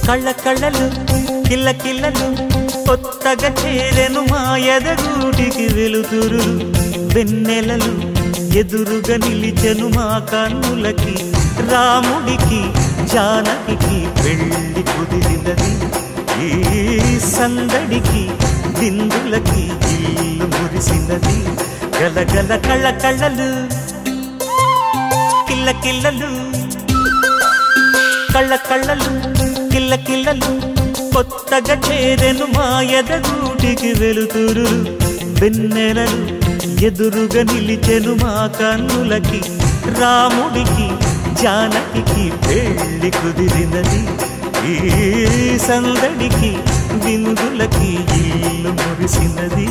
కళ్ళ కళ్ళలు కిల్ల కిల్లలు కొత్తగా చేరెను మా ఎదగూటికి వెలుతురు వెన్నెలలు ఎదురుగా నిలిచెను మా కన్నులకి రాముడికి జానకి పెళ్లి కుదిరినది ఈ సందడికి బిందులకి ఇల్లు మురిసినది గలగల కళ్ళ కళ్ళలు కిల్ల కిల్లలు కళ్ళ కళ్ళలు కిల్ల కిల్లలు కొత్తగా చేరెను మా ఎదగూటికి వెలుతురు వెన్నెలలు ఎదురుగా నిలిచెను మా కన్నులకి రాముడికి జానకి పెళ్లి కుదిరినది ఈ సందడికి బిందులకి ఇల్లు మురిసినది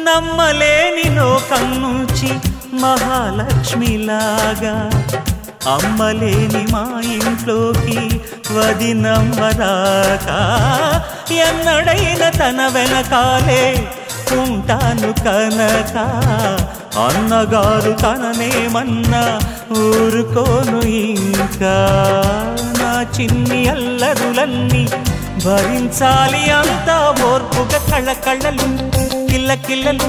నమ్మలేని లోకం నుంచి మహాలక్ష్మిలాగా అమ్మలేని మా ఇంట్లోకి వదినమ్మరాక ఎన్నడైన తన వెనకాలే ఉంటాను కనుక అన్నగారు తననేమన్నా ఊరుకోను ఇంకా నా చిన్ని అల్లరులన్నీ భరించాలి అంతా ఓర్పుగా కళ్ళ కళ్ళలు కిల్ల కిల్లలు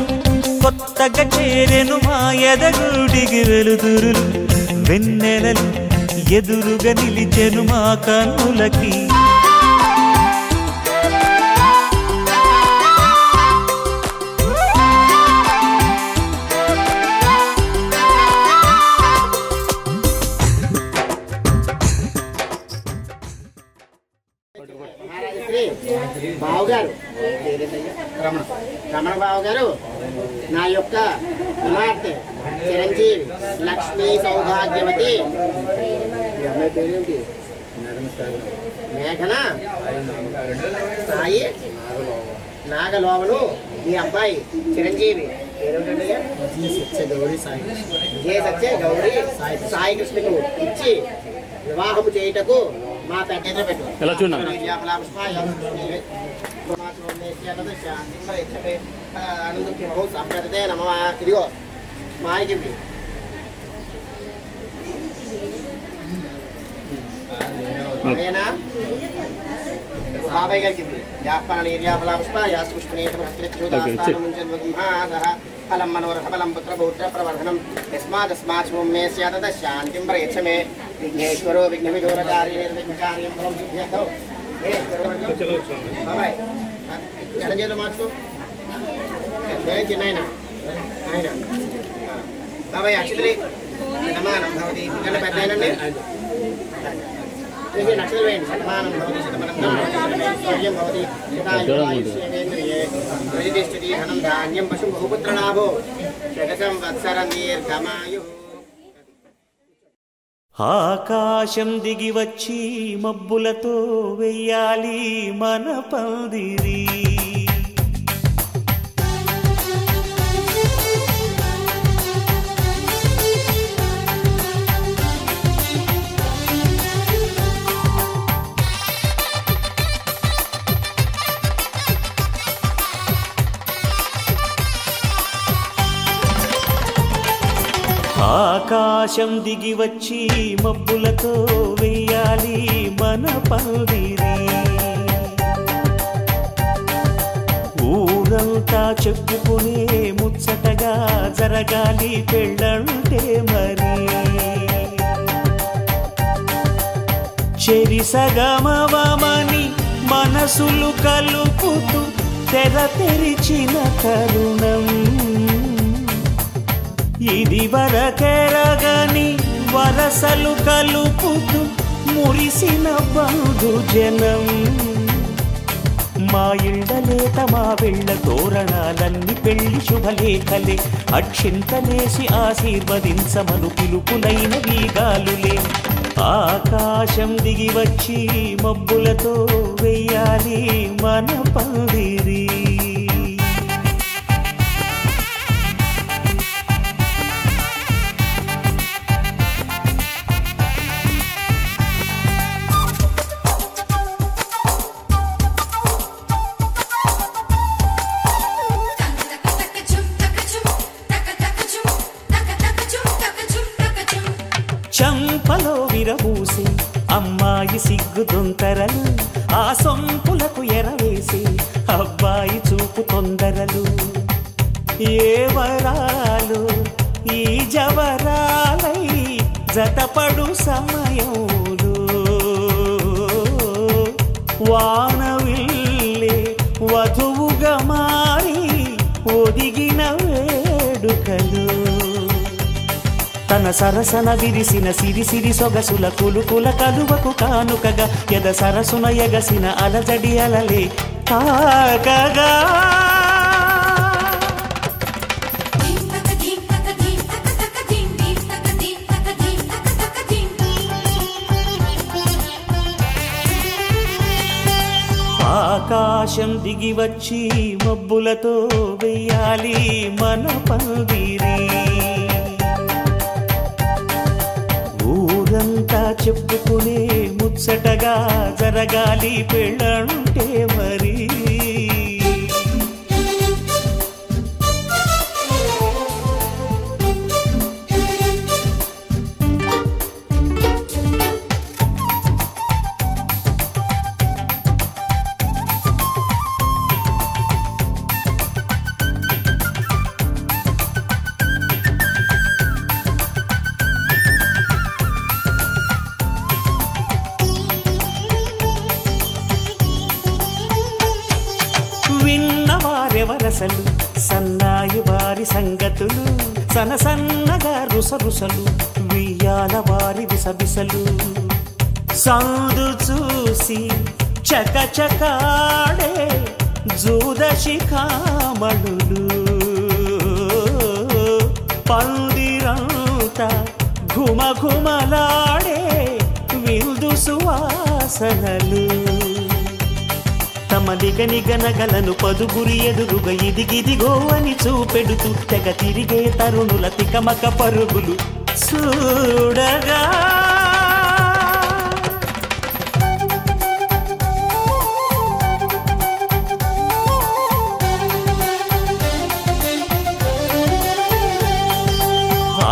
కొత్తగా చేరెను మా ఎదగూడికి వెలుతురులు వెన్నెలలు ఎదురుగా నిలిచెను మా కన్నులకి బావగారు రమణ బావగారు నా యొక్క కుమార్తె చిరంజీవి లక్ష్మీ సౌభాగ్యవతి మేఘన సాయి నాగలోవను మీ అబ్బాయి చిరంజీవి విజయ సత్య గౌరీ సాయి కృష్ణకు ఇచ్చి వివాహము చేయుటకు మా పెద్ద పెట్టు ఇదిగో మాయకి అదేనా బాబాయ్ గారికి ఫలం మనోరథ ఫలం పుత్ర పౌత్ర ప్రవర్ధనం యస్మాదస్మాత్ మే స్యాత్ శాంతిం ప్రయచ్చ మే విఘ్నేశ్వరో విఘ్న విఘోరకారి నిర్విఘ్నకార్యం ఫలం సిద్ధ్యర్థం బాబాయ్ ఎడంజేలో మార్చు చిన్న ఆయన బాబాయ్ అక్షత్రి శతమానం భవతి ఇక్కడ పెద్ద అయినండి నక్షత్రం వేయండి శతమానం భవతి శతమానం భవతి శతాయుష్యేంద్రియే ధనం ధాన్యం పశు బహుపుత్రలాభో శతసంవత్సరం దీర్ఘమాయు. ఆకాశం దిగి వచ్చి మబ్బులతో వెయ్యాలి మన పందిరి ఆకాశం దిగి వచ్చి మబ్బులతో వెయ్యాలి మన పందిరి ఊరంతా చెప్పుకునే ముచ్చటగా జరగాలి పెళ్ళంటే మరి చెరిసగమవమని మనసులు కలుపుతూ తెర తెరిచిన తరుణం ఇది వరకెరగని వరసలు కలుపుతూ మురిసిన బంధుజనం మా ఇళ్ళలేత మా వెళ్ళ తోరణాలన్నీ పెళ్లి శుభలేఖలే అక్షింతలేసి ఆశీర్వదించమను పిలుపులైన వీగాలులే ఆకాశం దిగి వచ్చి మబ్బులతో వెయ్యాలి మన పందిరి చంపలో విరబూసి అమ్మాయి సిగ్గుదొంతరలు ఆ సొంపులకు ఎరవేసి అబ్బాయి చూపు తొందరలు ఏ వరాలు ఈ జవరాలై జతపడు సమయంలో వానవిల్లే వధువుగా మారి ఒదిగిన వేడుకలు తన సరసన విరిసిన సిరిసిరి సొగసుల కులుకుల కలువకు కానుకగా ఎద సరసున ఎగసిన అలజడి అలలే తాకగా ఆకాశం దిగి వచ్చి మబ్బులతో వెయ్యాలి మన పందిరి ఊరంతా చెప్పుకునే ముచ్చటగా జరగాలి పెళ్ళంటే మరి విన్నవారెవరసలు సన్నాయి వారి సంగతులు సనసన్నగా రుసరుసలు వియ్యాల వారి విసబిసలు సందు చూసి చకచకాడే జూదశిఖామణులు పందిరంతా ఘుమఘుమలాడే విందు సువాసనలు తమ నిగనిగనగలను పదుగురి ఎదురుగా ఇదిగిదిగో అని చూపెడుతూ తెగ తిరిగే తరుణుల తికమక పరుగులు చూడగా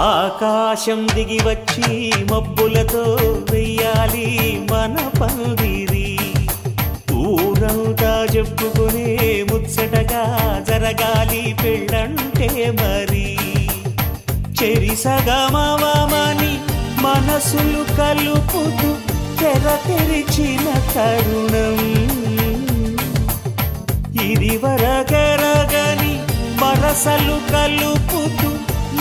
ఆకాశం దిగి వచ్చి మబ్బులతో వెయ్యాలి మన పందిరి ఊరంతా చెప్పుకునే ముచ్చటగా జరగాలి పెళ్ళంటే మరి చెరిసగమవమని మనసులు కలుపుతూ తెర తెరిచిన తరుణం ఇది వరకెరగని వరసలు కలుపుతూ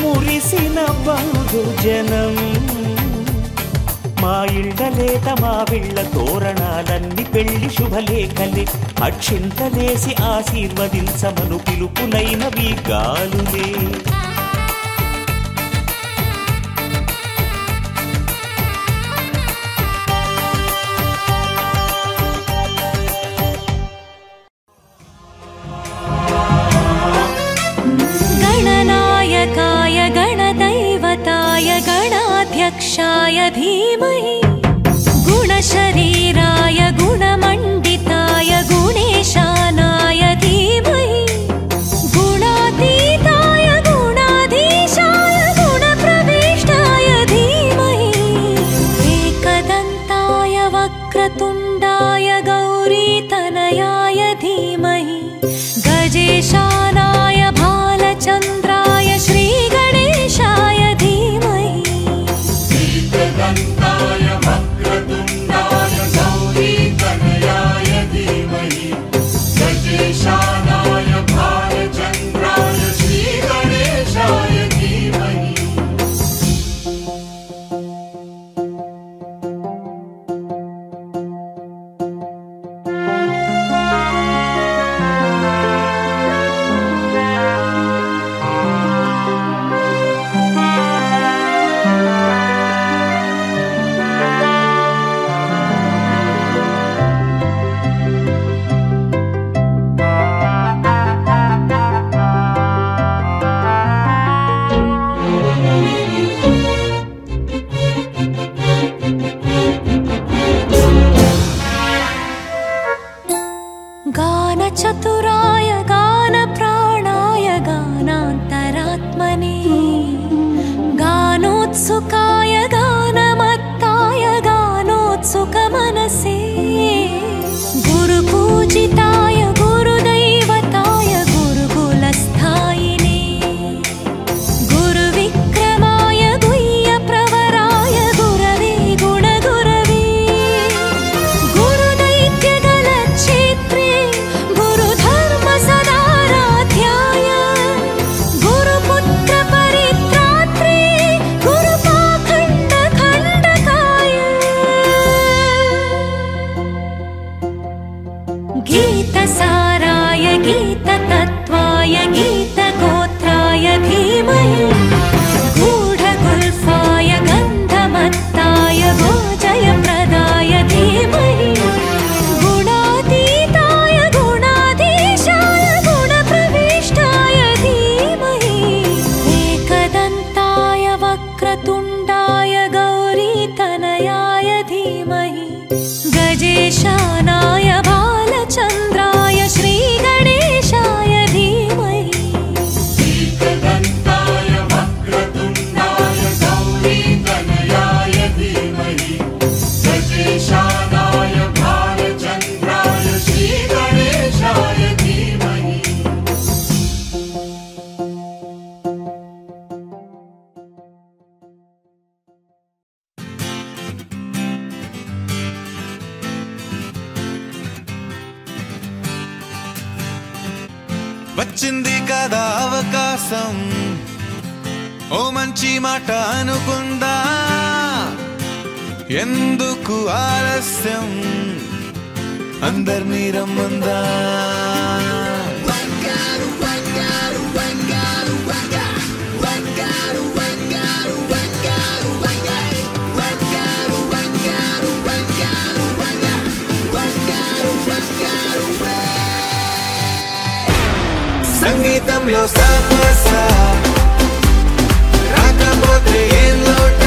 మురిసిన బంధుజనం మా ఇళ్ళలేత మా వీళ్ళ తోరణాలన్నీ పెళ్లి శుభలేఖలే అక్షింతలేసి ఆశీర్వదించమను పిలుపులైన వీగాలులే गणनायकाय गणदैवताय गणाध्यक्षाय धीमहि गुणशरीराय गुणमण्डिताय गुणेशानाय धीमहि गुणातीताय गुणाधीशाय गुणप्रविष्टाय धीमहि एकदन्ताय वक्रतुण्डाय गौरीतनयाय धीमहि गजेशानाय भालचन्द्राय श्रीगणेशाय धीमहि एकदन्ताय వచ్చింది కదా అవకాశం ఓ మంచి మాట అనుకుందా ఎందుకు ఆలస్యం అందర్నీ రమ్మందా సంగీతంలో సమస్య రాకపోతే ఏం లోట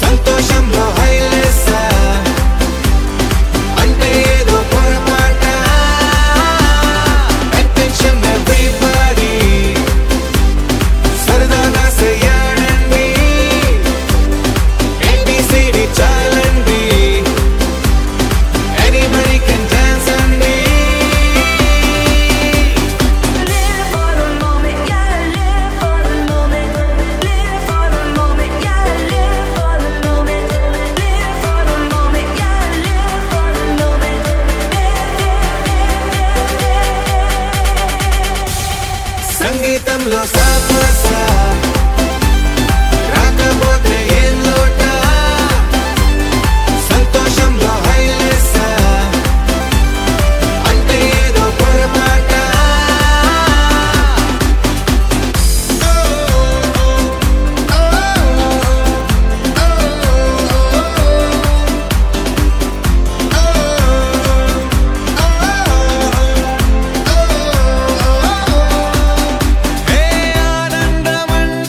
సంతోషంలో హైలెస్స అంటే ఏదో పొరపాట అటెన్షన్ ఎవ్రీబడీ సరదాగా చెయ్యాడండి ABCD చాలండి ఎనీబడీ కెన్ డాన్స్ అండి సంగీతంలో సమస్య రాకపోతే ఏం లోట సంతోషంలో హైలెస్స అంటే ఏదో పొరపాట ఆనందమంటే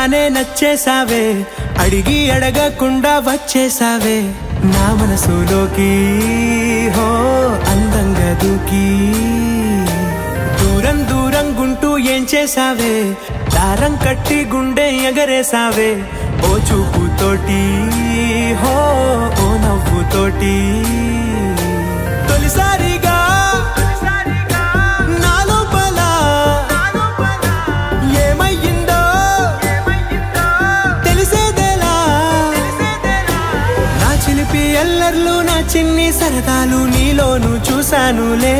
చూడగానే నచ్చేసావే, అడిగి అడగకుండా వచ్చేసావే నా మనసులోకి, హో అందంగా దూకి. దూరం దూరం గుంటూ ఏం చేసావే, దారం కట్టి గుండె ఎగరేసావే ఓ చూపుతోటి, హో ఓ నవ్వుతోటి. తొలిసారిగా నా లోపల ఏమయ్యిందో తెలిసేదేలా. నా చిలిపి అల్లర్లు నా చిన్ని సరదాలు నీలోను చూశానులే.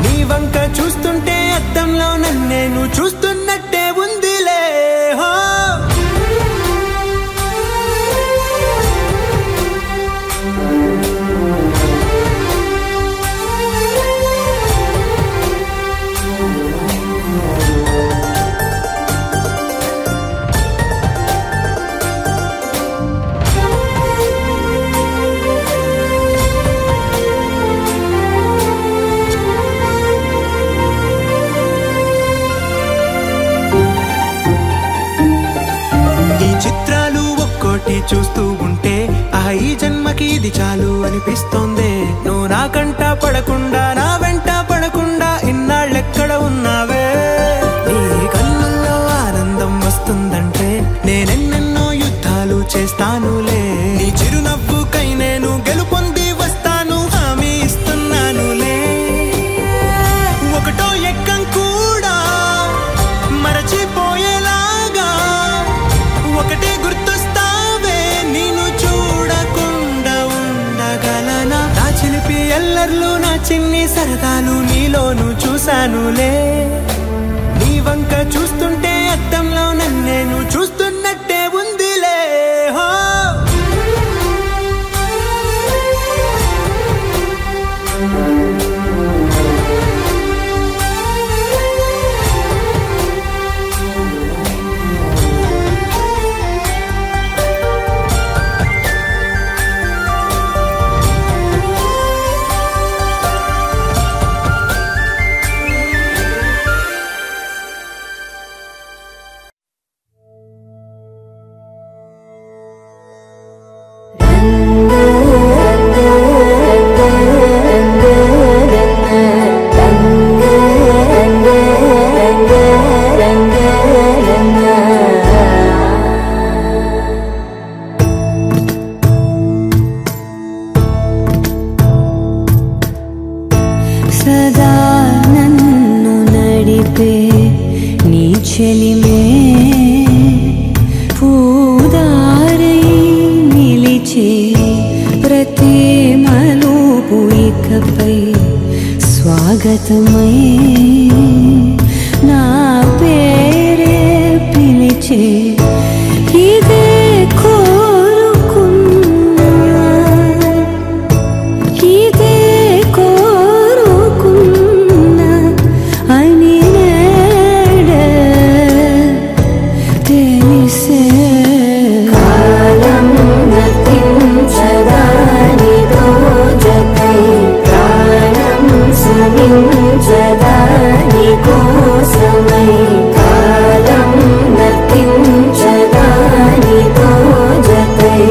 నీ వంక చూస్తుంటే అద్దంలో నన్నేను చూస్తున్నట్టే ఉందిలే. హో చూస్తూ ఉంటే ఈ జన్మకి ఇది చాలు అనిపిస్తోంది. నువ్వు నా కంట పడకుండా నా వెంట పడకుండా ఇన్నాళ్ళెక్కడ ఉన్నావే. నీ కళ్ళల్లో ఆనందం వస్తుందంటే నేనెన్నెన్నో యుద్ధాలు చేస్తానులే. నీ చిరునవ్వుకై నేను గెలుపొంది వస్తాను హామీ ఇస్తున్నానులే. ఒకటో ఎక్కం కూడా మరచిపోయేలాగా ఒకటే గుర్తొస్తావే, నిన్ను చూడకుండా ఉండగలనా. నా చిలిపి అల్లర్లు నా చిన్ని సరదాలు నీలోను చూశానులే. నీ వంక చూస్తుంటే అద్దంలో నన్నేను చూస్తున్నట్టే ఉందిలే. హో సదా నన్ను నడిపే నీ చెలిమే పూదారై నిలిచే ప్రతి మలుపు ఇకపై స్వాగతమై నా పేరే పిలిచే ఇదే కోరుకున్నా ఇదే కోరుకున్నా అని నేడే తెలిసే. కాలం నతించదాని దోజకై ప్రాణం సమించదాని కోసమై. కాలం నతించదాని దోజకై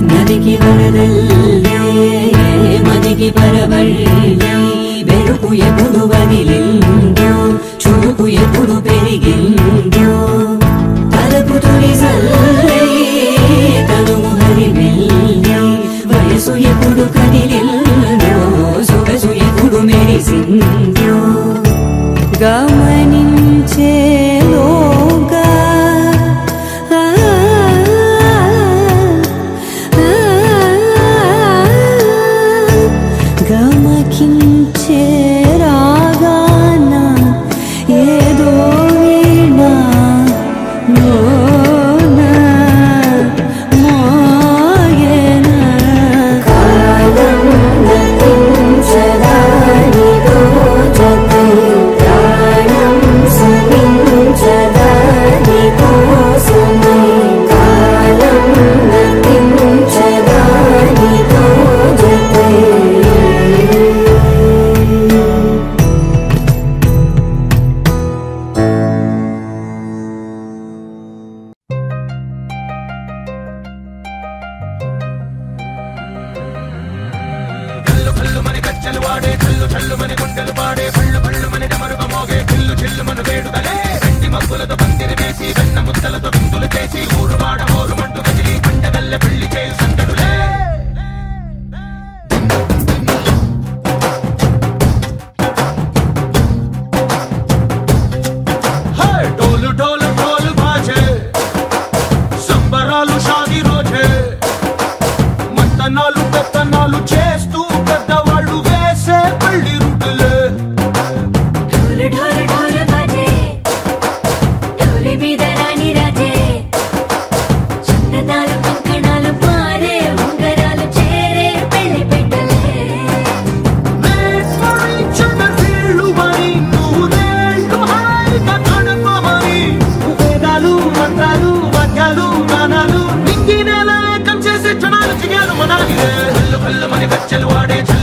నదికి వరదల్లే మదికి పరవళ్ళే వెలుపు ఎప్పుడు వదిలిందో చురుకు ఎప్పుడు పెరిగిందో తలపు తొలి సల్లే తనుము హరివెల్లే వయసు ఎప్పుడు కదిలిందో సొగసు ఎప్పుడు మెరిసిందో గమనించేలోగా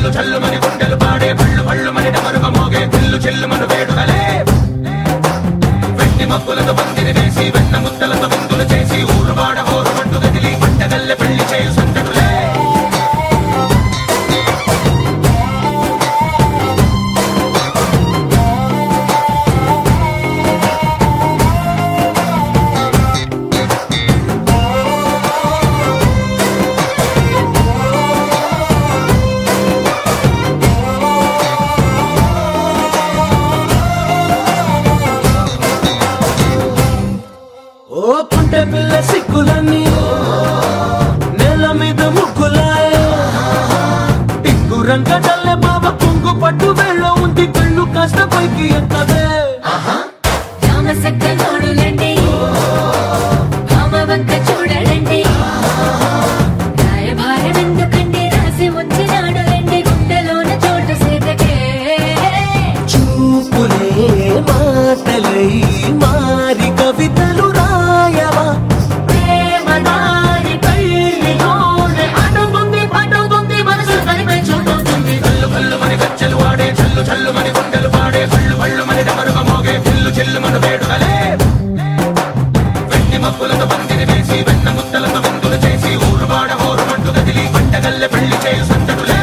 చల్లు చల్లుమని గుండెలు పాడే పళ్ళు పళ్ళుమని డమరుగ మోగే పిల్లు చెల్లుమను వేడుకలే వెండి మబ్బులతో పందిరి వేసి వెన్న ముద్దలతో విందులు చేసి ఊరువాడ హోరు పట్టు గదిలి పంటగల్లె పెళ్లి చేయు సంతడులే పిల్ల సిక్కులన్నీ నెల మీద ముగ్గులాయ టింగు రంగడల్లే బాబ కుంగు పట్టు వేళ్ళ ఉంది కళ్ళు కాస్త పైకి ఎక్కదే చూడండి భామ వంక చూడండి రాయభారం ఎందుకండి రాసి ఉంచినాడు రండి గుండెలోన చోటు సేతకే చూపులే మాటలై మారి కవితలు రాయవా చల్లు చల్లుమని గుండెలు పాడే పళ్ళు పళ్ళుమని డమరుగ మోగే పిల్లు చెల్లుమను వేడుకలే వెండి మబ్బులతో పందిరి వేసి వెన్న ముద్దలతో విందులు చేసి ఊరువాడ హోరు మంటు గదిలి పంటగల్లె పెళ్లి చేయు సంతడులే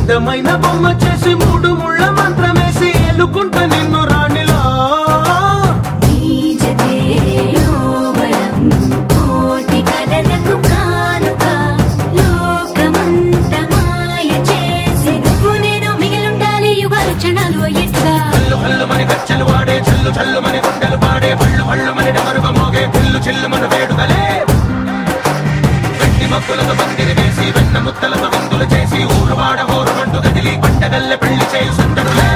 అందమైన బొమ్మ చేసి మూడు ముళ్ళ మంత్రమేసి ఎలుకుంట నిన్ను రాణిలా గచ్చలు వాడే చల్లు చల్లుమని గుండెలు పాడే పళ్ళు పళ్ళుమని డమరుగ మోగే పిల్లు చెల్లుమను వేడుకలే వెండి మబ్బులతో పందిరి వేసి వెన్న ముద్దలతో విందులు చేసి ఊరువాడ హోరు మంటు గదిలి పంటగల్లె పెళ్లి చేయు సందడులే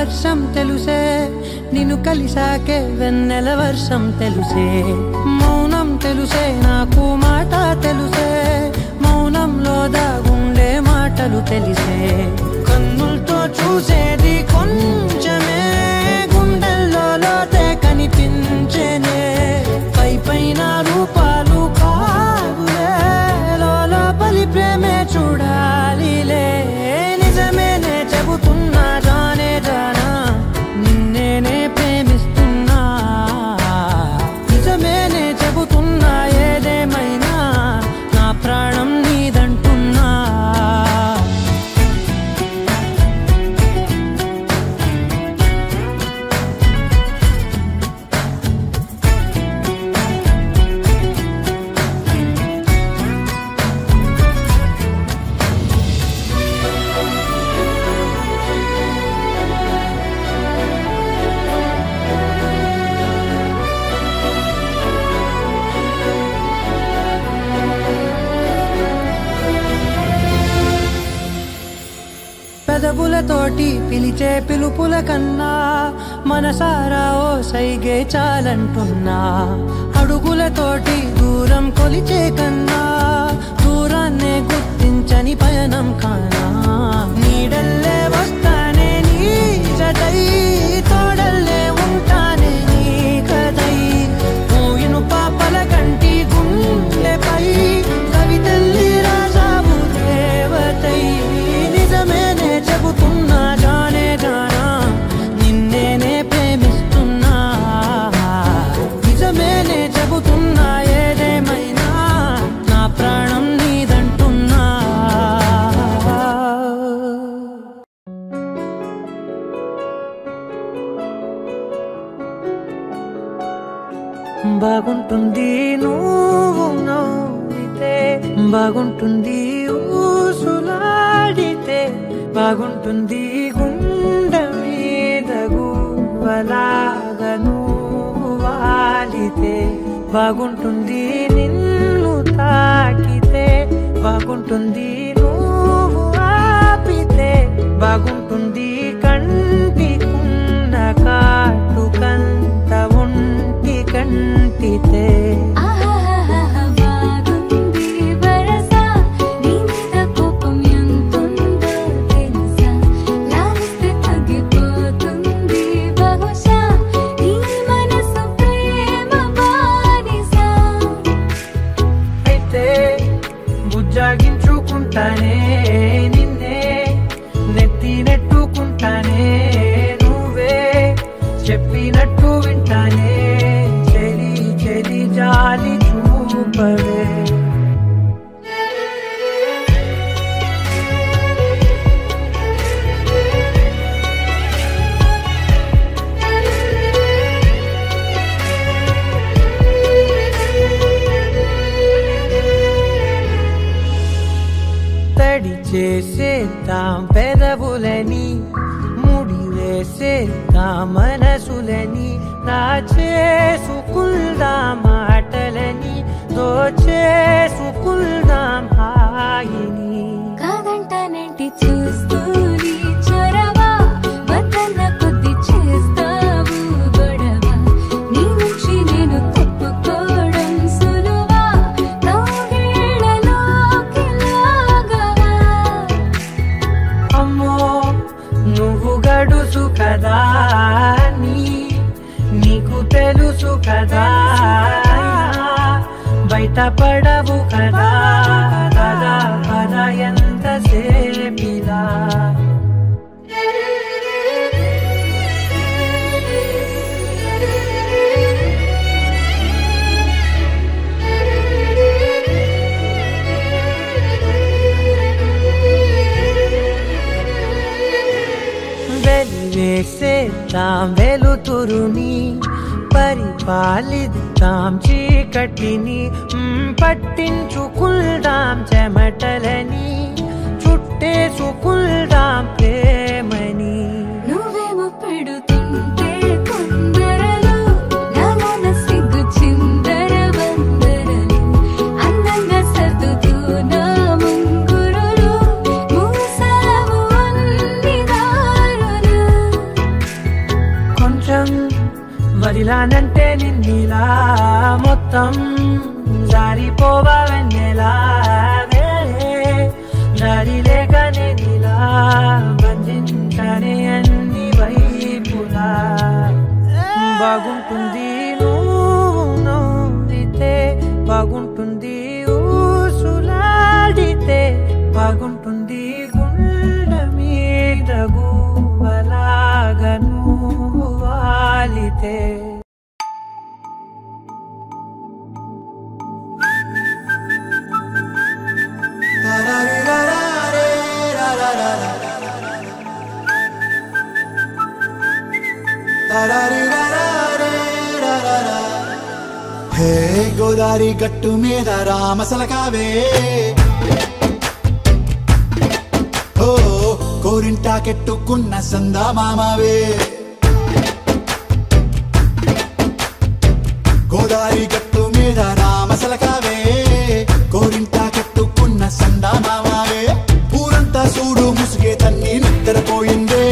వర్షం తెలుసే నిన్ను కలిసాకే వెన్నెల వర్షం తెలుసే మౌనం తెలుసే నాకు మాట తెలుసే మౌనంలో దాగుండే మాటలు తెలిసే కన్నులతో చూసేది కొంచెమే గుండెల్లో లోతే కనిపించేనే పై పైన రూపాలు కాదులే లోపలి ప్రేమే చూడాలిలే నిజమేనే చెబుతున్నా జానే జానా నిన్నేనే ప్రేమిస్తున్నా నిజమేనే చెబుతున్నా ఏదేమైనా నా ప్రాణం నీదంటున్నా పెదవులతోటి పిలిచే పిలుపుల కన్నా మనసారా ఓ సైగే చాలంటున్నా అడుగులతోటి దూరం కొలిచే కన్నా దూరాన్నే గుర్తించని పయనం కానా నీడల్లే వస్తానే నీ జతై తోడల్లే ఉంటానే నీ కదై పోయిను పాపల కంటి గుండెపై కవితల్లి రాజావు దేవతై నిజమేనే చెబుతున్నా జానే జానా నిన్నేనే ప్రేమిస్తున్నా నిజమేనే చెబుతున్నా ఏదేమైనా నా ప్రాణం నీదంటున్నా బాగుంటుంది నువ్వు నవ్వితే బాగుంటుంది ఊసులాడితే బాగుంటుంది గుండె మీద గువ్వలాగా నువ్వు వాలితే బాగుంటుంది నిన్ను తాకితే బాగుంటుంది నువ్వు ఆపితే బాగుంటుంది కంటికున్న కాటుకంత ఒంటి కంటితే జాగించుకుంటానే నిన్నే నెత్తి నెట్టుకుంటానే నువ్వే చెప్పినట్టు వింటానే చెలి చెలి జాలి చూపవే తడి చేసేద్దాం పెదవులని ముడి వేసేద్దాం మనసులని చేసుకుందాం మాటలని దోచేసుకుందాం హాయిని కాదంటానంటి చూస్తూని చొరవా వద్దన్న కొద్ది చేస్తావు గొడవ నీ నుంచి నేను తప్పుకోవడం సులువా కౌగిళ్ళలోకి లాగవా అమ్మో నువ్వు గడుసు కదా నీకు తెలుసు కదా బయట పడవు కదా కదా కదా ఎంత సేపిలా వెలివేసేద్దాం వెలుతురుని పరిపాలిద్దాం చీకటిని పట్టించుకుందాం చెమటలని చుట్టేసుకుందాం ప్రేమని నువ్వేమో పెడుతుంటే కొందరలు నాలోన సిగ్గు చిందర వందరలు అందంగా సర్దుతూ నా ముంగురులు మూసావు అన్ని దారులు వదిలానంటే నిన్నిలా మొత్తం జారిపోవా వెన్నెలా దారి లేక నేనిలా బంధించనే అన్ని వైపులా బాగుంటుంది నువ్వు నవ్వితే బాగుంటుంది ఊసులాడితే బాగుంటుంది గుండె మీద గువ్వలాగా నువ్వు వాలితే హే గోదారి గట్టు మీద రామసలకావే ఓ కోరింటాకెట్టుకున్న సందా మామావే గోదారి గట్టు మీద రామసలకావే కోరింటాకెట్టుకున్న సందా మామావే ఊరంతా చూడు ముసుగే తన్ని నిద్రపోయిందే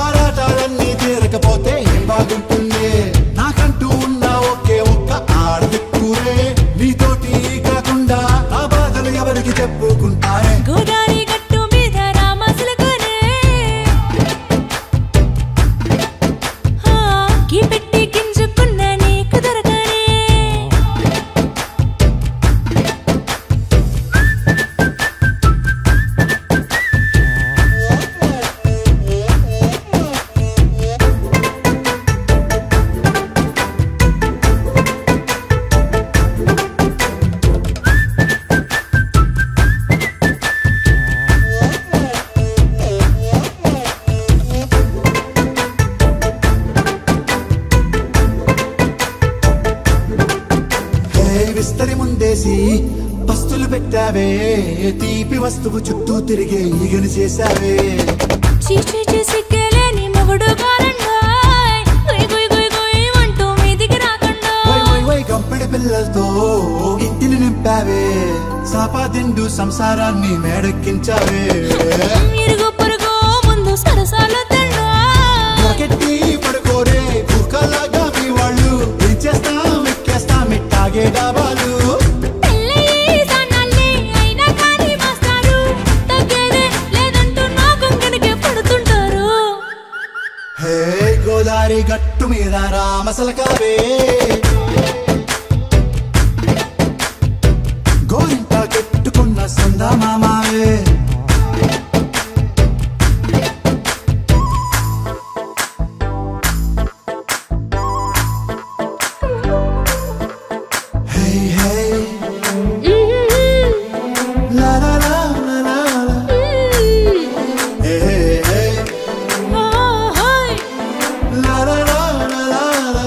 ఆరాటాలన్నీ తీరకపోతే ఏం బాగుంటుంది నాకంటూ ఉన్న ఒకే ఒక్క ఆడదిక్కురే నీతోటి కాకుండా ఆ బాధలు ఎవరికి చెప్పుకుంటారే గోదారి గట్టు మీద రామసలకనే కీ పెట్టి గింజుకున్న నీకు దొరకనే విస్తరి ముందేసి పస్తులు పెట్టావే తీపి వస్తువు చుట్టూ తిరిగే ఈగని చేశావే చీచీ సిగ్గలేని మొగుడు గారండాయ్ గుయ్ గుయ్ గుయ్ గుయ్ అంటూ మీదికి రాకండా వై వై వై గంపెడి పిల్లలతో ఇంటిని నింపావే సాపాదిండు సంసారాన్ని మేడెక్కించావే ఇరుగు పొరుగు ముందు సరసాలు తండా రాకెట్టి పడుకోరే కుక్కలాగా మీ వాళ్ళు ఏం చేస్తాం ఎక్కేస్తాం ఇట్టాగే డాబాలు హే గోదారి గట్టు మీద రామసలకావే గోరింట కెట్టుకున్న సందా మామావే హే హే లా లా లా లా లా హే హే లా లా లా లా లా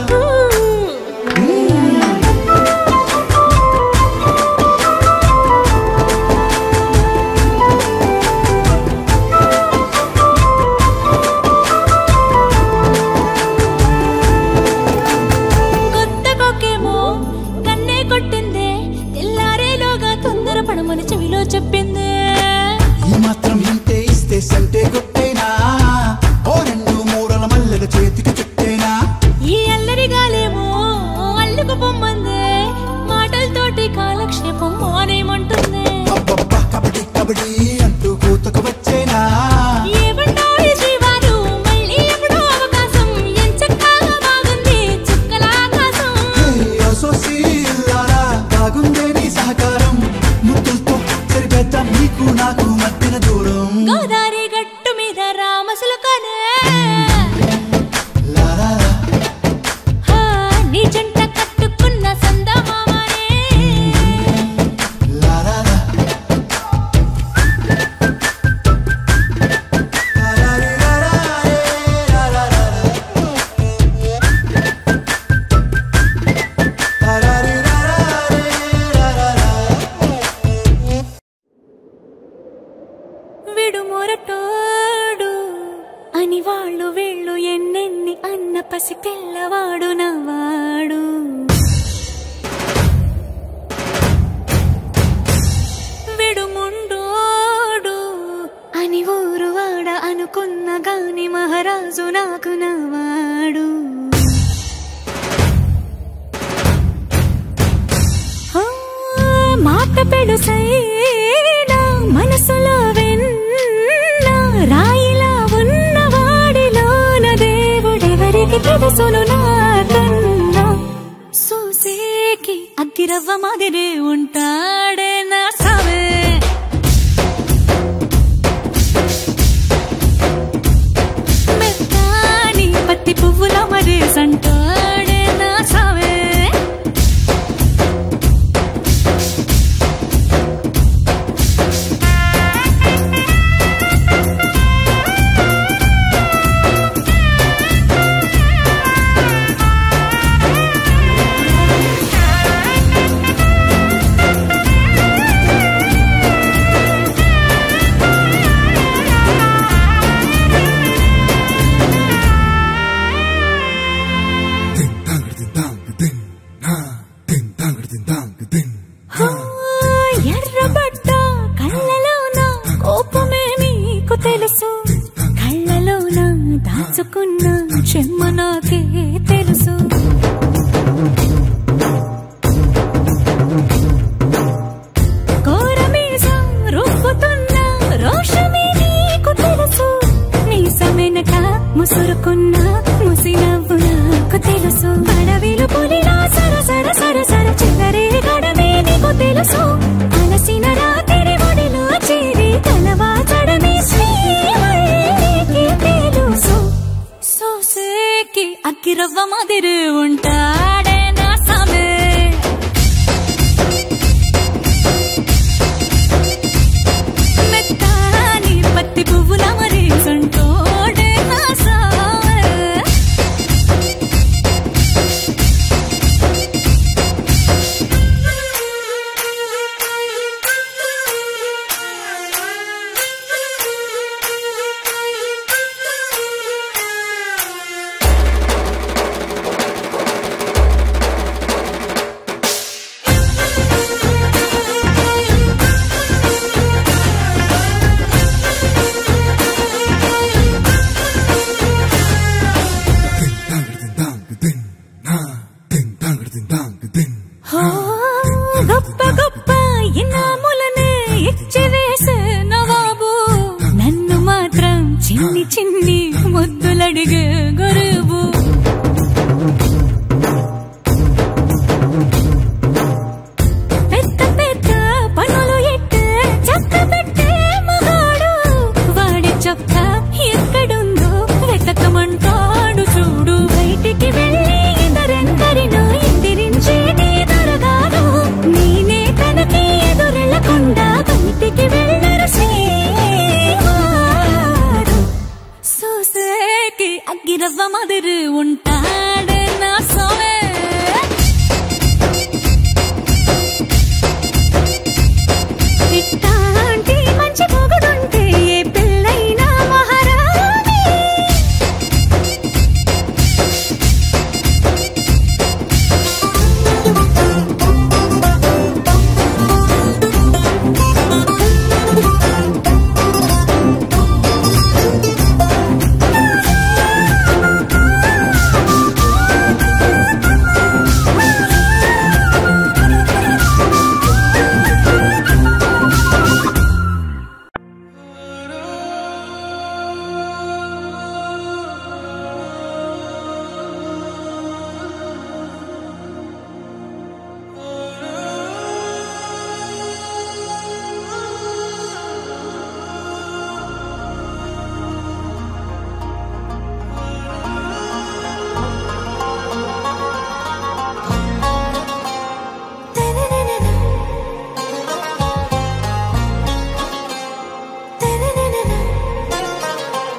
కొత్త కొక్కేమో కన్నే కొట్టిందే తెల్లారేలోగా తొందర పడమని చెవిలో చెప్పిందే ఈ మాత్రం ఇంతే ఇస్తే సంటే కొట్టేనా ఓ రెండు మూరల మల్లెల చేతికి చుట్టేనా ఈ అల్లరి గాలేమో అల్లుకు పొమ్మందే మాటలతోటి కాలక్షేపం మానేమంటుంది అబ్బబ్బా కబడ్డీ కబడ్డీ అంటూ కూతకు వచ్చేనా ఏమంటారు శ్రీవారు మళ్ళీ ఎప్పుడో అవకాశం ఎంచక్కా బాగుంది చుక్కల ఆకాశం హే అసోసి ఇల్లారా బాగుందే నీ సహకారం ముద్దులతో సరిపెద్దాం నీకు నాకు మధ్యన దూరం గోదారి గట్టు మీద రామసలకనే లా లా లా నీ జంట కట్టుకున్న తెలుసైనా మనసులో వెన్న రాయిలా ఉన్నవాడిలోన దేవుడెవరికి తెలుసును నాకన్నా సూసేకి అగ్గిరవ్వ మాదిరే ఉంటాడే నా సావే మెత్తాని పత్తి పువ్వుల మరేసంటాడే నా సావే ఎర్రబడ్డ కళ్ళలోన కోపమే నీకు తెలుసు కళ్ళలోన దాచుకున్న చెమ్మ నాకే తెలుసు కోరమీసం రుబ్బుతున్న రోషమే నీకు తెలుసు మీసమెనక ముసురుకున్న ముసినవ్వు నాకు తెలుసు అడవిలు పులిలా సరసర సరసర చివరే గడమే నీకు తెలుసు అలసిన రాత్రి ఒడిలో చేరి తలవాచడమే శ్రీకి తెలుసు సోసేకి అగ్గిరవ్వ మాదిరి ఉంటాడే నా సామే మెత్తాని పత్తి పువ్వుల మరేసంటోడే నా సామే గొప్ప గొప్ప ఇనాములనే ఇచ్చి వేసే నవాబు నన్ను మాత్రం చిన్ని చిన్ని ముద్దులడిగే గురువు పెద్ద పెద్ద పనులు ఎట్టే చక్క పెట్టే మగాడు వాడి చొక్క ఎక్కడుందో వెతకమంటాడు చూడు బయటికి వెళ్ళి ఇద్దరెందరినో ఎదిరించేది దొరగాడు నేనే తనకి ఎదురెళ్ళకుండా బయటికి వెళ్ళరు శ్రీవారు సోసేకి అగ్గిరవ్వ మాదిరి ఉంటాడే నా సోమే ఇట్టాంటి మంచి పొగడుంటే ఏ పిల్లైనా మహారాణి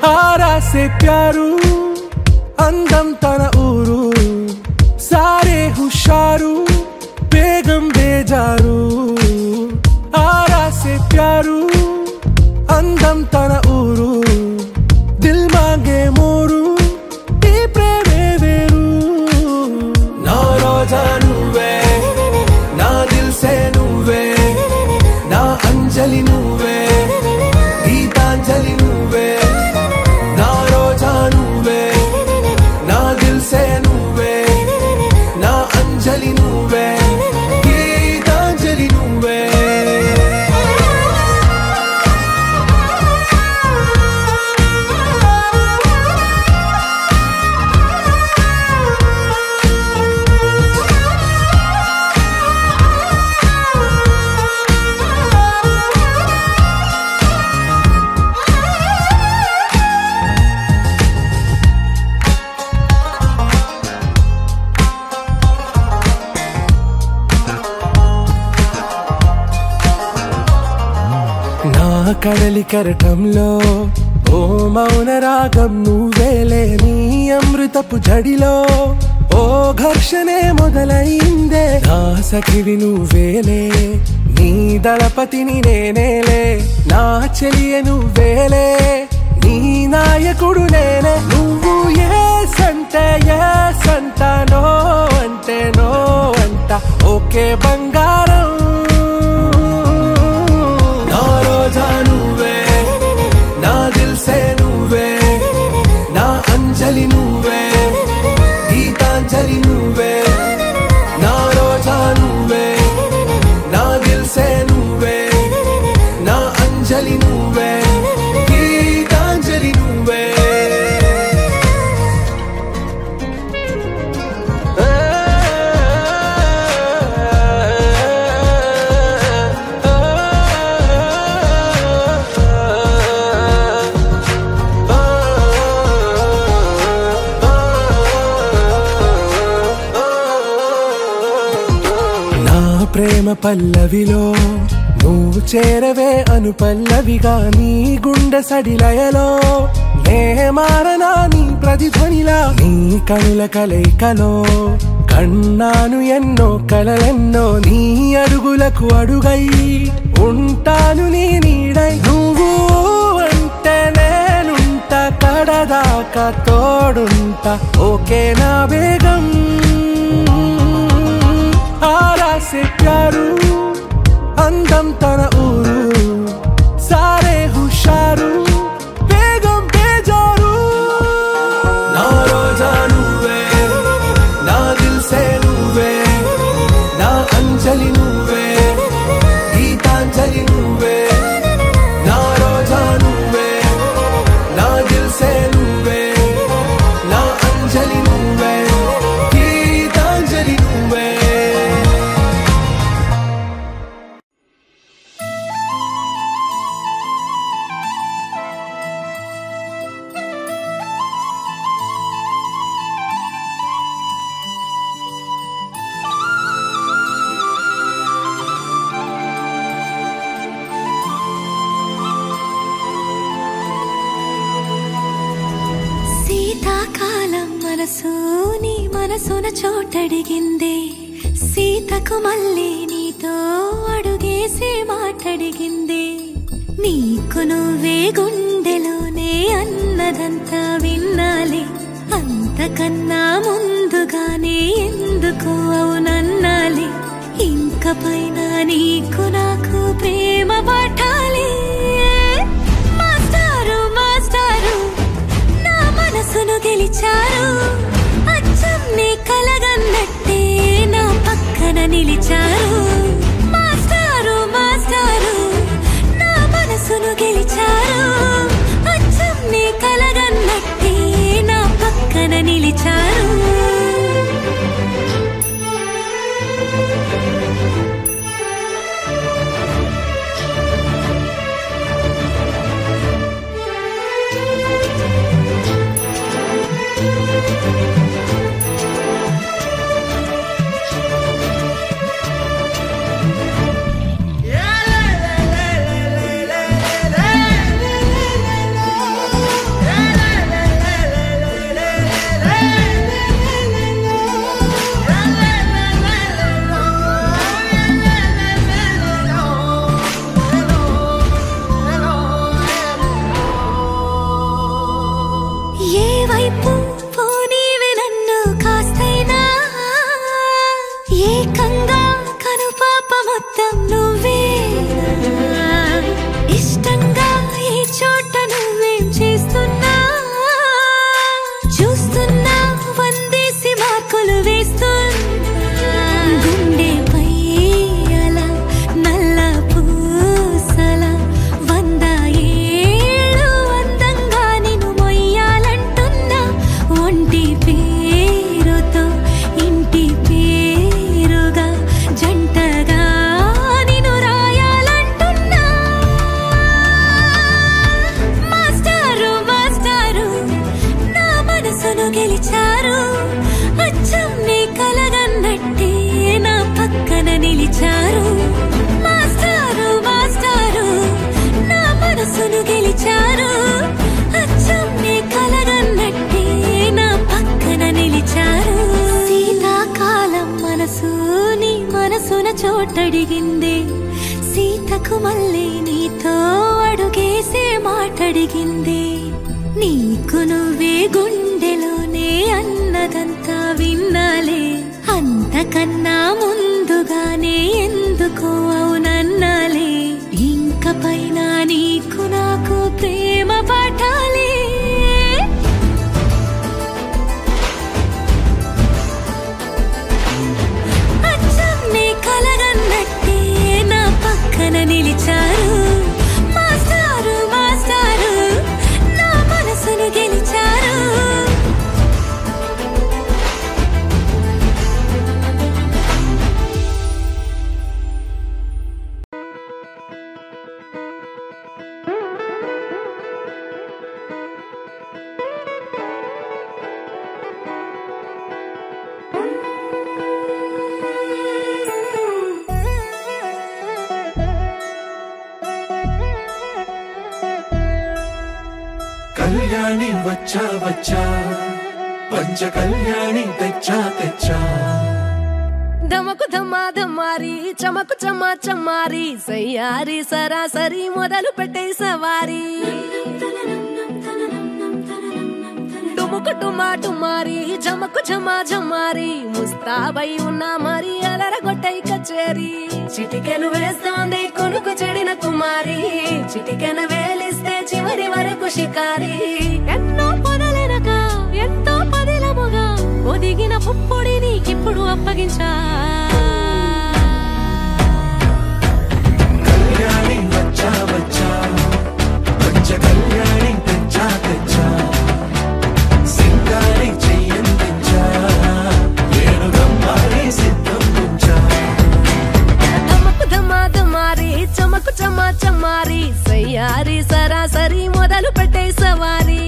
आरा से प्यारू अंदम तन ऊरू सारे हुशारू बेगम बेजारू आरा से प्यारू अंदम तन ऊरू दिल मांगे मोरू ई प्रेमे वेरू ना रोजा नुवे ना दिल से नुवे ना अंजलि नुवे गीतांजलि नुवे ना रोजा नुवे ना दिल से नुवे ना अंजलि नुवे गीतांजलि नुवे కడలి కరటంలో ఓ మౌన రాగం నువ్వేలే, నీ అమృతపు జడిలో ఓ ఘర్షణే మొదలైందే, నా సఖివి నువ్వేలే, నీ దళపతిని నేనేలే, నా చెలియ నువ్వేలే, నీ నాయకుడు నేనే, నువ్వు ఏ సంటే ఏ సంట, నో అంటే నో అంట, ఓకే బంగారం, నా రోజా నువ్వే, నా దిల్సే నువ్వే, నా అంజలి నువ్వే, గీతాంజలి నువ్వే, నా రోజా నువ్వే, నా దిల్సే నువ్వే, నా అంజలి నువ్వే, గీతాంజలి నువ్వే. ప్రేమ పల్లవిలో నువ్వు చేరవే అను పల్లవిగా, నీ గుండె సడిలయలో నే మారనా నీ ప్రతిధ్వనిలా, నీ కనుల కలయికలో కన్నాను ఎన్నో కలలెన్నో, నీ అడుగులకు అడుగై ఉంటాను నీ నీడై, నువ్వు అంటే నేనుంట కడదాకా తోడుంటా, ఓకే నా బేగం. आरा से प्यारू अंदम तन ऊरू, सारे हुशारू बेगम बेजारू, ना रोजा నువ్వే, నా దిల్సే నువ్వే, నా అంజలి నువ్వే, గీతాంజలి నువ్వే, నా రోజా నువ్వే, నా దిల్సే నువ్వే, నా అంజలి నువ్వే, గీతాంజలి నువ్వే. మనసు నీ మనసున చోటడిగిందే, సీతకు మళ్ళీ నీతో అడుగేసి మాటడిగిందే, నీకు నువ్వే గుండెలోనే అన్నదంతా విన్నాలే, అంతకన్నా ముందుగానే ఎందుకు అవునన్నాలే, ఇంక పైన నీకు నాకు ప్రేమ పట్టాలి. మాస్టారు మాస్టారు నా మనసును గెలిచారు, అచ్చం నీ కలగన్నట్టే నా పక్కన నిలిచారు. మాస్టారు మాస్టారు నా మనసును గెలిచారు, అచ్చం నీ కలగన్నట్టే నా పక్కన నిలిచారు. నిలిచారు. మాస్టారు మాస్టారు నా మనసును గెలిచారు అచ్చం నీ కలగన్నట్టే నా పక్కన నిలిచారు శీతాకాలం మనసు నీ మనసున చోటడిగింది సీతకు మళ్ళీ నీతో అడుగేసే మాటడిగింది నీకు నువ్వే గుండెలోనే అన్నదంతా విన్నాలే అంతకన్నా ముందుగానే ఎందుకో అవునన్నాలే ఇంక పైన నీకు నాకు ప్రేమ పాఠాలే అచ్చం నీ కలగన్నట్టే నా పక్కన నిలిచారు మాస్టారు మాస్టారు నా మనసును గెలిచారు కళ్యాణి వచ్చా వచ్చా పంచ కళ్యాణి తెచ్చా తెచ్చా ధమకు ధమా ధమారి చమకు చమా చమారి సయ్యారి సరాసరి మొదలు పెట్టే సవారి డుముకు టుమా టుమారి జమకు ఝమా ఝమారి ముస్తాబై ఉన్నా మరి అలరగొట్టై కచేరి చిటికెను వేస్తోంది కొనుకు చెడిన కుమారి చిటికెను వేలిస్తే చివరి వరకు షికారి ఎన్నో పొదలెనక ఎంతో పదిలముగా ఒదిగిన పుప్పొడి నీకిప్పుడు అప్పగించా కళ్యాణి వచ్చా వచ్చా పంచ కళ్యాణి తెచ్చా తెచ్చా సింగారి చెయ్యందించా నేను గమ్మారి సిద్ధం ఉంచా ధమకు ధమా ధమారి చమకు చమా చమారి సయ్యారి సరాసరి మొదలు పెట్టే సవారి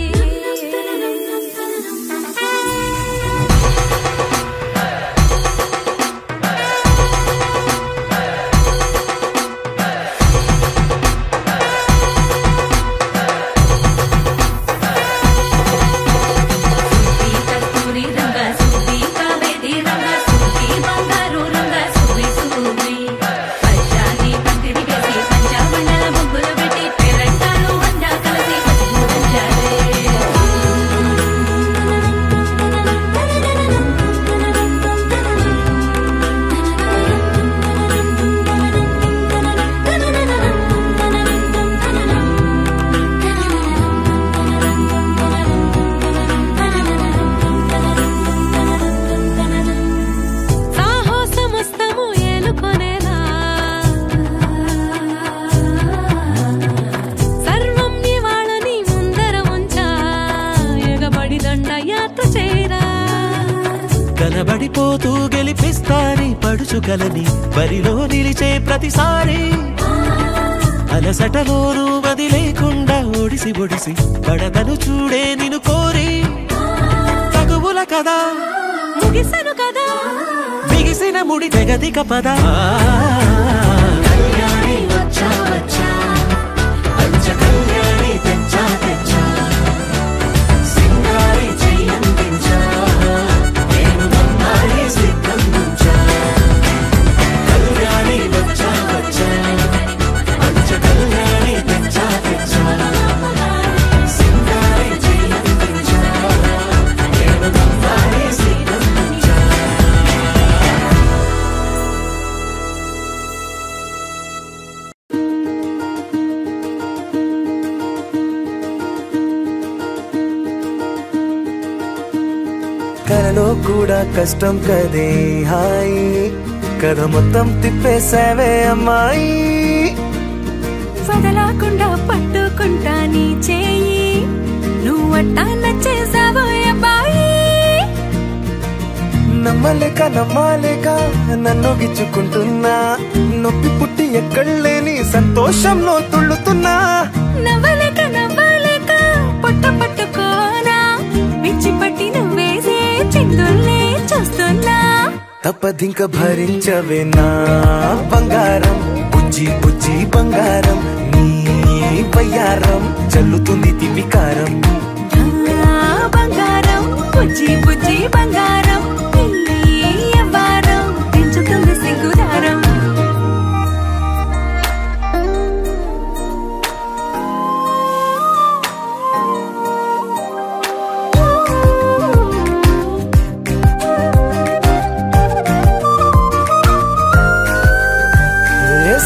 కనబడిపోతూ గెలిపిస్తాని పడుచుకలని బరిలో నిలిచే ప్రతిసారి అలసటలోనూ వదిలేకుండా ఒడిసి ఒడిసి పడతను చూడే నిన్ను కోరి తగువుల కదా ముగిసను కదా బిగిసిన ముడి తెగదిక పద కళ్యాణి వచ్చా వచ్చా పంచ కళ్యాణి తెచ్చా తెచ్చా సింగారి చెయ్యందించా నేను గమ్మారి సిద్ధం ఉంచా కళ్యాణి వచ్చా వచ్చా పంచ కళ్యాణి తెచ్చా తెచ్చా సింగారి చెయ్యందించా నేను గమ్మారి సిద్ధం ఉంచా కలలో కూడా కష్టం కదే హాయి కథ మొత్తం తిప్పేసావే అమ్మాయి వదలకుండా పట్టుకుంటా నీ చేయి నువ్వట్టా నచ్చేసావో అబ్బాయి నమ్మలేక నమ్మాలేక నన్ను గిచ్చుకుంటున్నా నొప్పి పుట్టి ఎక్కడలేని సంతోషంలో తుళ్ళుతున్నా నవ్వలేక నవ్వలేక పొట్ట పట్టుకోనా పిచ్చి పట్టి నువ్వేసే చిందుల్ని చూస్తున్నా తప్పదింక భరించవే నా బంగారం బుజ్జి బుజ్జి బంగారం నీ వయ్యారం చల్లుతుంది తిమికారం బంగారం బుజ్జి బుజ్జి బంగారం ఎవ్వారం పెంచుతుంది సిగ్గుదారం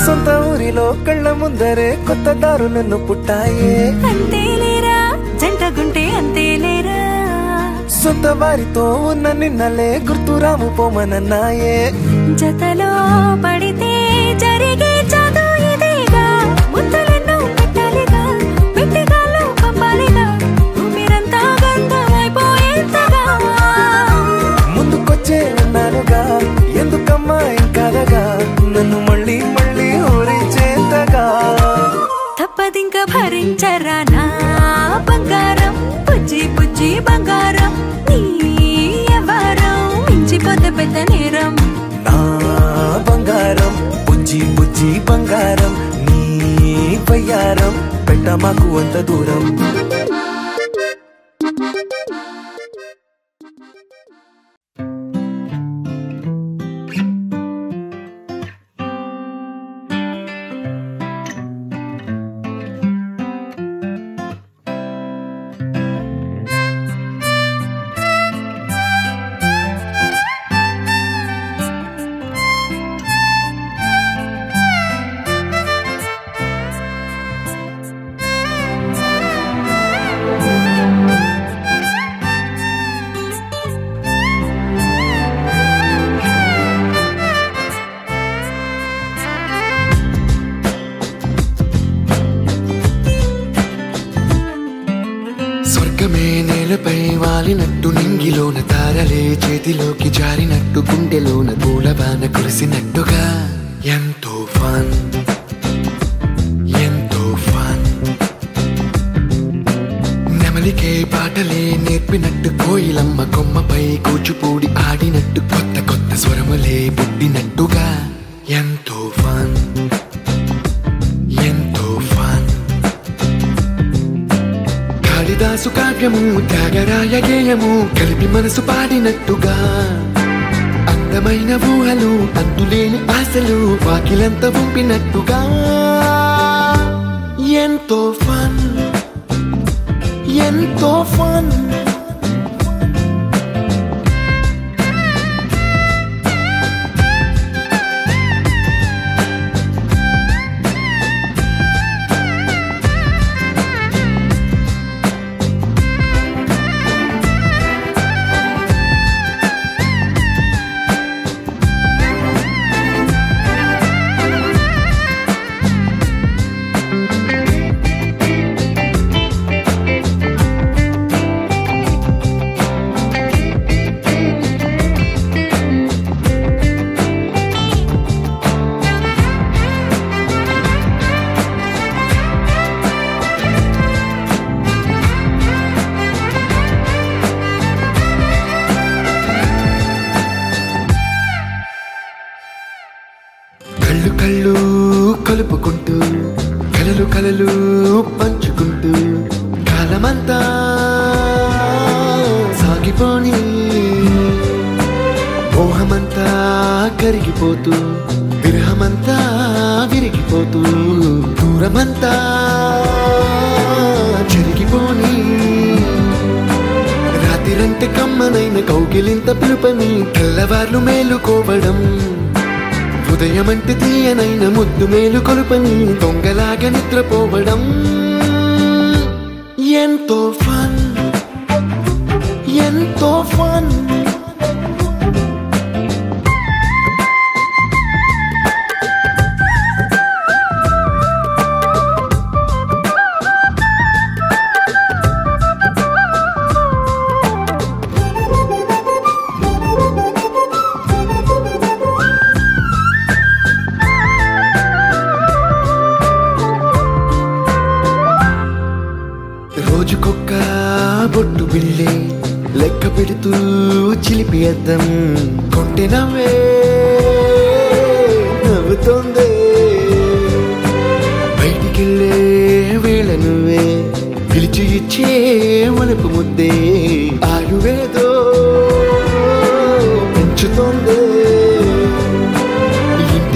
సొంత ఊరిలో కళ్ళ ముందరే కొత్త దారులను పుట్టాయే అంతేలేరా జంటగుంటే అంతేలేరా సొంత వారితో ఉన్న నిన్నలే గుర్తురాము పోమనన్నాయే జతలో పడితే జరిగే చదువు ఇదేగా ముద్దలెన్నో పెట్టాలిగా పెట్టిగాల్లో పంపాలిగా మీరంతా గంతమైపోయేంతగా ముందుకొచ్చే ఉన్నానుగా ఎందుకమ్మా ఇంకాదగా నన్ను మళ్ళీ మళ్ళీ ఊరించేంతగా తప్పదింక భరించరా నా బంగారం బుజ్జి బుజ్జి బంగారం నీ ఎవరం మించిపోతే పెద్ద నేరం నా బంగారం బుజ్జి బుజ్జి బంగారం నీ వయ్యారం పెట్ట మాకు అంత దూరం స్వర్గమే నేలపై వాలినట్టు నింగిలోన తారలే చేతిలోకి జారినట్టు గుండెలోన పూలవాన కురిసినట్టుగా ఎంతో ఫన్ ఎంతో ఫన్ నెమలికే పాటలే నేర్పినట్టు కోయిలమ్మ కొమ్మపై కూచిపూడి ఆడినట్టు కొత్త కొత్త స్వరములే పుట్టినట్టుగా ఎంతో ఫన్ ఎంతో ఫన్ కాళిదాసు కావ్యము త్యాగరాయ గేయము కలిపి మనసు పాడినట్టుగా అందమైన ఊహలు అంతులేని ఆశలు వాకిలంత పంపినట్టుగా ఎంతో ఫన్ ఎంతో ఫన్ కళ్ళు కళ్ళు కలుపుకుంటూ కలలు కలలు పంచుకుంటూ కాలమంతా సాగిపోని మోహమంతా కరిగిపోతూ విరహమంతా విరిగిపోతూ దూరమంతా జరిగిపోని రాత్రిరంటే కమ్మనైన కౌగిలింత పిలుపని తెల్లవార్లు మేలుకోవడం ఉదయమంటే తీయనైన ముద్దు మేలు కొలుపని దొంగలాగా నిద్రపోవడం ఎంతో ఫన్ ఎంతో ఫన్ రోజుకొక్క బొట్టు బిళ్ళే లెక్క పెడుతూ చిలిపి అద్దం కొంటె నవ్వే నవ్వుతోందే బయటికెళ్ళే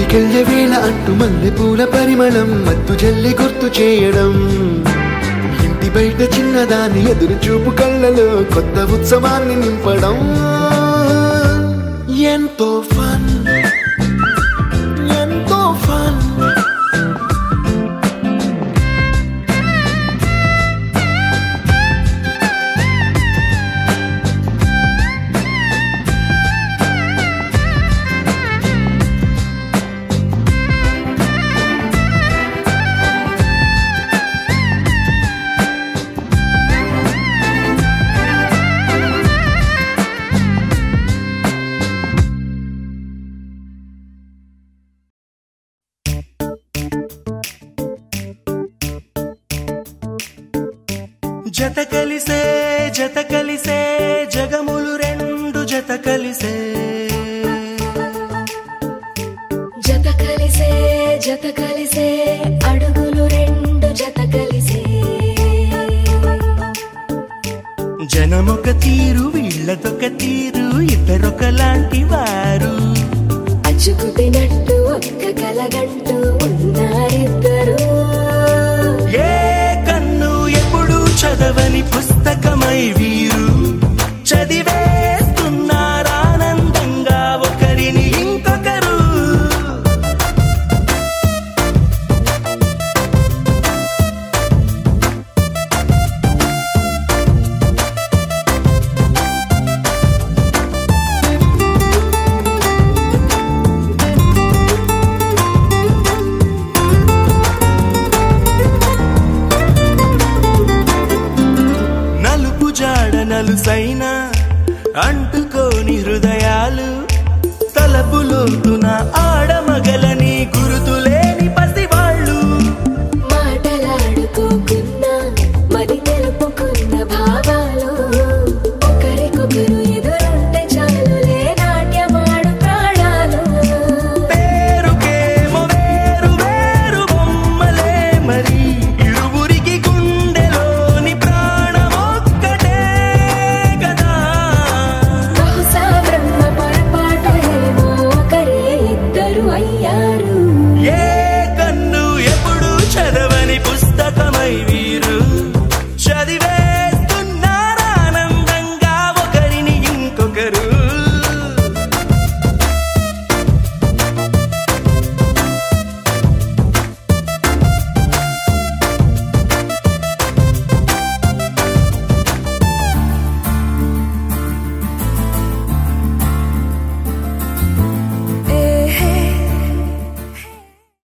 ఇంటికెళ్ళే వేళ అంటూ మల్లె పూల పరిమళం మత్తు జల్లి గుర్తు చేయడం ఇంటి బయట చిన్నదాని ఎదురు చూపు కళ్ళలో కొత్త ఉత్సవాన్ని నింపడం ఎంతో ఫన్ ఎంతో ఫన్ జత కలిసే జగములు రెండు జత కలిసే జత కలిసే అడుగులు రెండు జత కలిసే జనమొక తీరు వీళ్ళదొక తీరు ఇద్దరొకలాంటి వారు అచ్చుకుతినట్టు ఒక్క కలగంటూ ఉన్నారిద్దరు ఏ కన్ను ఎప్పుడు చదవని పుస్తకమై వీరు చదివేస్తున్నారానందంగా ఒకరిని ఇంకొకరు నలుసైన అంటుకోని హృదయాలు తలపులోతున